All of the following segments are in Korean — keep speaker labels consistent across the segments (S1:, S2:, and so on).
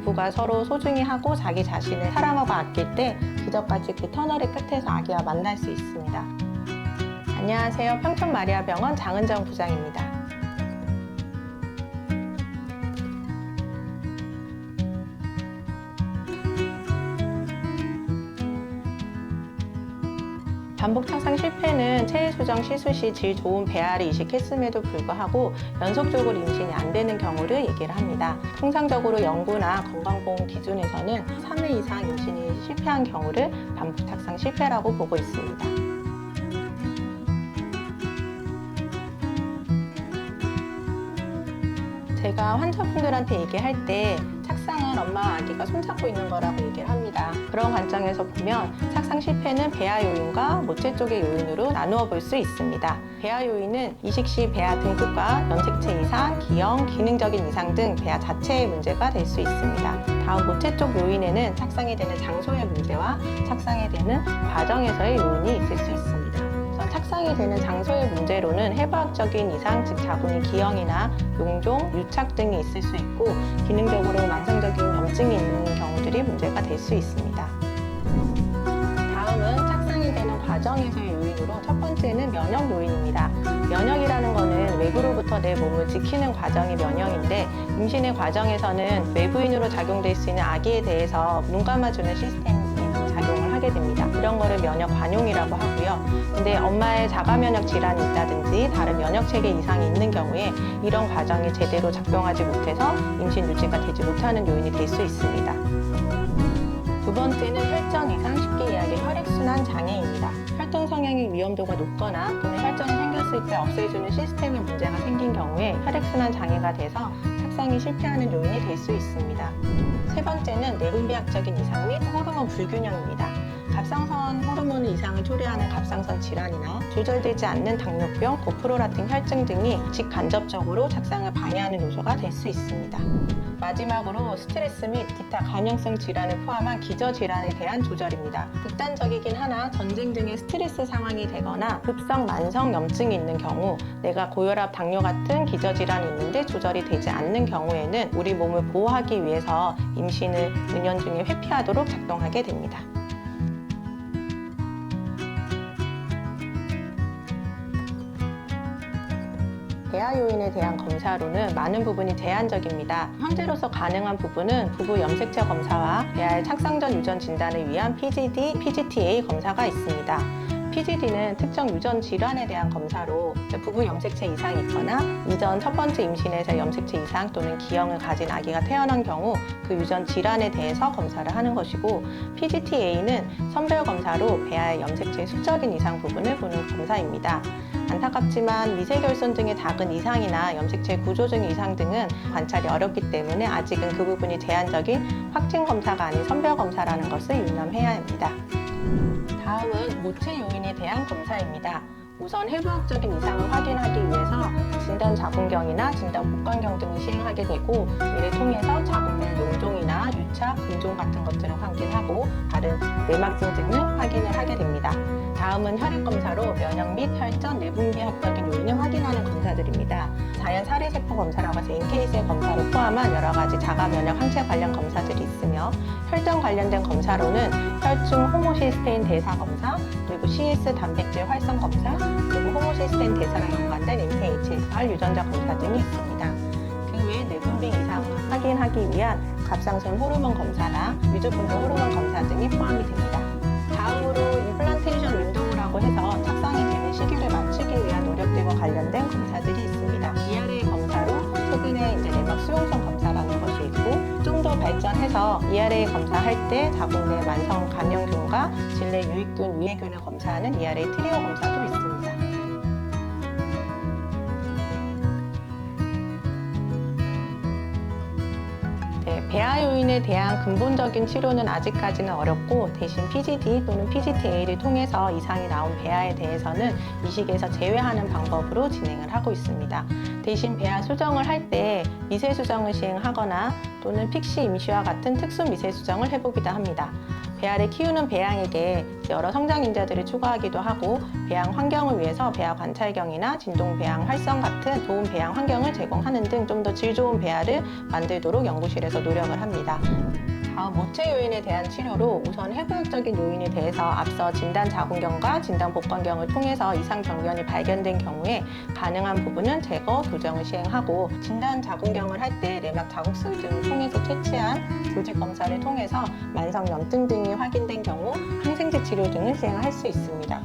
S1: 부부가 서로 소중히 하고 자기 자신을 사랑하고 아낄 때 기적같이 그 터널의 끝에서 아기와 만날 수 있습니다. 안녕하세요. 평촌마리아병원 장은정 부장입니다. 반복 착상 실패는 체외수정 시술 시 질 좋은 배아를 이식했음에도 불구하고 연속적으로 임신이 안 되는 경우를 얘기를 합니다. 통상적으로 연구나 건강보험 기준에서는 3회 이상 임신이 실패한 경우를 반복 착상 실패라고 보고 있습니다. 제가 환자분들한테 얘기할 때 착상은 엄마와 아기가 손잡고 있는 거라고 얘기를 합니다. 그런 관점에서 보면 착상 실패는 배아 요인과 모체 쪽의 요인으로 나누어 볼 수 있습니다. 배아 요인은 이식 시 배아 등급과 염색체 이상, 기형, 기능적인 이상 등 배아 자체의 문제가 될 수 있습니다. 다음 모체 쪽 요인에는 착상이 되는 장소의 문제와 착상이 되는 과정에서의 요인이 있을 수 있습니다. 착상이 되는 장소의 문제로는 해부학적인 이상, 즉 자궁의 기형이나 용종, 유착 등이 있을 수 있고 기능적으로 만성적인 염증이 있는 경우들이 문제가 될 수 있습니다. 다음은 착상이 되는 과정에서의 요인으로 첫 번째는 면역 요인입니다. 면역이라는 것은 외부로부터 내 몸을 지키는 과정이 면역인데 임신의 과정에서는 외부인으로 작용될 수 있는 아기에 대해서 눈 감아주는 시스템이 작용을 하게 됩니다. 이런 거를 면역 관용이라고 하고요. 근데 엄마의 자가 면역 질환이 있다든지 다른 면역 체계 이상이 있는 경우에 이런 과정이 제대로 작동하지 못해서 임신 유지가 되지 못하는 요인이 될 수 있습니다. 두 번째는 혈전 이상, 쉽게 이야기해 혈액순환 장애입니다. 혈전 성향의 위험도가 높거나 또는 혈전이 생겼을 때 없애주는 시스템에 문제가 생긴 경우에 혈액순환 장애가 돼서 착상이 실패하는 요인이 될 수 있습니다. 세 번째는 내분비학적인 이상 및 호르몬 불균형입니다. 갑상선 호르몬 이상을 초래하는 갑상선 질환이나 조절되지 않는 당뇨병, 고프로라틴 혈증 등이 직간접적으로 착상을 방해하는 요소가 될 수 있습니다. 마지막으로 스트레스 및 기타 간염성 질환을 포함한 기저질환에 대한 조절입니다. 극단적이긴 하나 전쟁 등의 스트레스 상황이 되거나 급성 만성 염증이 있는 경우 내가 고혈압, 당뇨 같은 기저질환이 있는데 조절이 되지 않는 경우에는 우리 몸을 보호하기 위해서 임신을 은연중에 회피하도록 작동하게 됩니다. 배아 요인에 대한 검사로는 많은 부분이 제한적입니다. 현재로서 가능한 부분은 부부 염색체 검사와 배아의 착상 전 유전 진단을 위한 PGD, PGTA 검사가 있습니다. PGD는 특정 유전 질환에 대한 검사로 부부 염색체 이상이 있거나 이전 첫 번째 임신에서 염색체 이상 또는 기형을 가진 아기가 태어난 경우 그 유전 질환에 대해서 검사를 하는 것이고 PGTA는 선별 검사로 배아의 염색체 수적인 이상 부분을 보는 검사입니다. 안타깝지만 미세결손 등의 작은 이상이나 염색체 구조적인 이상 등은 관찰이 어렵기 때문에 아직은 그 부분이 제한적인 확진 검사가 아닌 선별 검사라는 것을 유념해야 합니다. 다음은 모체 요인에 대한 검사입니다. 우선 해부학적인 이상을 확인하기 위해서 진단 자궁경이나 진단 복강경 등을 시행하게 되고 이를 통해서 자궁내 용종이나 유착, 근종 같은 것들을 확인하고 다른 내막증 등을 확인을 하게 됩니다. 다음은 혈액검사로 면역 및 혈전, 내분비학적인 요인을 확인하는 검사들입니다. 자연 사례세포 검사라고 해서 NK셀 검사를 포함한 여러 가지 자가 면역 항체 관련 검사들이 있으며 혈전 관련된 검사로는 혈중 호모시스테인 대사 검사, 그리고 CS 단백질 활성 검사, 그리고 호모시스테인 대사랑 연관된 MTHFR 유전자 검사 등이 있습니다. 그 외에 내분비 이상을 확인하기 위한 갑상선 호르몬 검사나 유주분도 호르몬 검사 등이 포함이 됩니다. 다음으로 임플란테이션 윈도우라고 해서 착상이 되는 시기를 맞추기 위한 노력들과 관련된 검사들이 있습니다. ERA 검사로 최근에 내막 수용성 검사라는 것이 있고 좀 더 발전해서 ERA 검사할 때 자궁 내 만성 감염균과 질내 유익균, 유해균을 검사하는 ERA 트리오 검사도 있습니다. 배아 요인에 대한 근본적인 치료는 아직까지는 어렵고 대신 PGD 또는 PGTA를 통해서 이상이 나온 배아에 대해서는 이식에서 제외하는 방법으로 진행을 하고 있습니다. 대신 배아 수정을 할 때 미세 수정을 시행하거나 또는 픽시 임시와 같은 특수 미세 수정을 해보기도 합니다. 배아를 키우는 배양에게 여러 성장 인자들을 추가하기도 하고 배양 환경을 위해서 배아 관찰경이나 진동 배양 활성 같은 좋은 배양 환경을 제공하는 등 좀 더 질 좋은 배아를 만들도록 연구실에서 노력을 합니다. 다음 모체 요인에 대한 치료로 우선 해부학적인 요인에 대해서 앞서 진단 자궁경과 진단 복관경을 통해서 이상 병변이 발견된 경우에 가능한 부분은 제거, 교정을 시행하고 진단 자궁경을 할 때 내막 자국술 등을 통해서 채취한 조직 검사를 통해서 만성 염증 등이 확인된 경우 항생제 치료 등을 시행할 수 있습니다.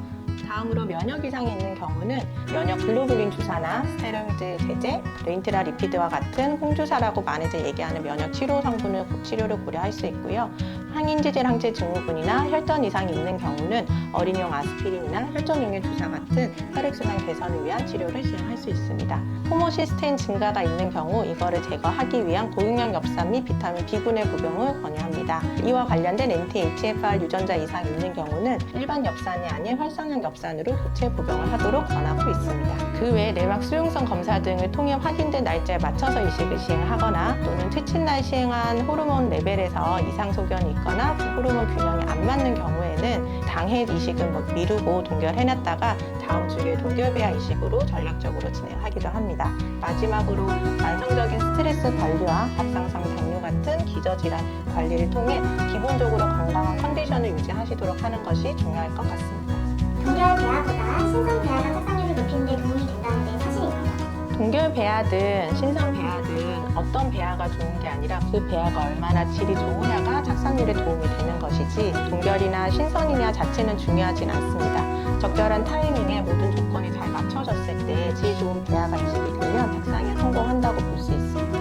S1: 다음으로 면역 이상이 있는 경우는 면역 글로불린 주사나 스테로이드 제제, 인트라 리피드와 같은 홍주사라고 많이들 얘기하는 면역 치료 성분을 치료를 고려할 수 있고요. 항인지질 항체 증후군이나 혈전 이상이 있는 경우는 어린이용 아스피린이나 혈전용의 주사 같은 혈액순환 개선을 위한 치료를 시행할 수 있습니다. 호모시스테인 증가가 있는 경우 이거를 제거하기 위한 고용량 엽산 및 비타민 B군의 복용을 권유합니다. 이와 관련된 anti-HFR 유전자 이상이 있는 경우는 일반 엽산이 아닌 활성형 엽산으로 교체 복용을 하도록 권하고 있습니다. 그 외에 내막 수용성 검사 등을 통해 확인된 날짜에 맞춰서 이식을 시행하거나 또는 퇴친날 시행한 호르몬 레벨에서 이상 소견이 있거나 호르몬 균형이 안 맞는 경우에는 당해 이식은 미루고 동결해놨다가 다음 주에 동결배아 이식으로 전략적으로 진행하기도 합니다. 마지막으로 만성적인 스트레스 관리와 갑상선 당뇨 같은 기저질환 관리를 통해 기본적으로 건강한 컨디션을 유지하시도록 하는 것이 중요할 것 같습니다.
S2: 동결 배아보다 신선 배아가 착상률을 높이는 데 도움이 된다는 데 사실인가요?
S1: 동결 배아든 신선 배아든 어떤 배아가 좋은 게 아니라 그 배아가 얼마나 질이 좋으냐가 착상률에 도움이 되는 것이지 동결이나 신선이냐 자체는 중요하진 않습니다. 적절한 타이밍에 모든 조건이 잘 맞춰졌을 때 질 좋은 배아가 이식이 되면 착상에 성공한다고 볼 수 있습니다.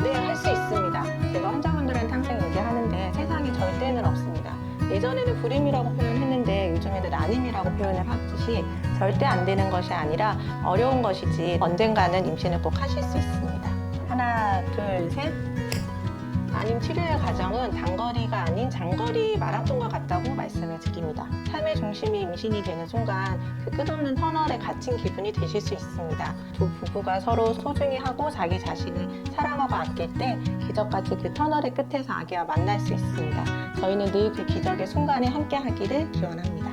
S1: 네, 할 수 있습니다. 제가 환자분들한테 항상 얘기하는데 세상에 절대는 없습니다. 예전에는 불임이라고 표현했는데 요즘에는 난임이라고 표현을 하듯이 절대 안 되는 것이 아니라 어려운 것이지 언젠가는 임신을 꼭 하실 수 있습니다. 하나, 둘, 셋. 난임 치료의 과정은 단거리가 아닌 장거리 마라톤과 같다고 말씀을 드립니다. 삶의 중심이 임신이 되는 순간 그 끝없는 터널에 갇힌 기분이 되실 수 있습니다. 두 부부가 서로 소중히 하고 자기 자신을 사랑하고 아낄 때 기적같이 그 터널의 끝에서 아기와 만날 수 있습니다. 저희는 늘 그 기적의 순간에 함께 하기를 기원합니다.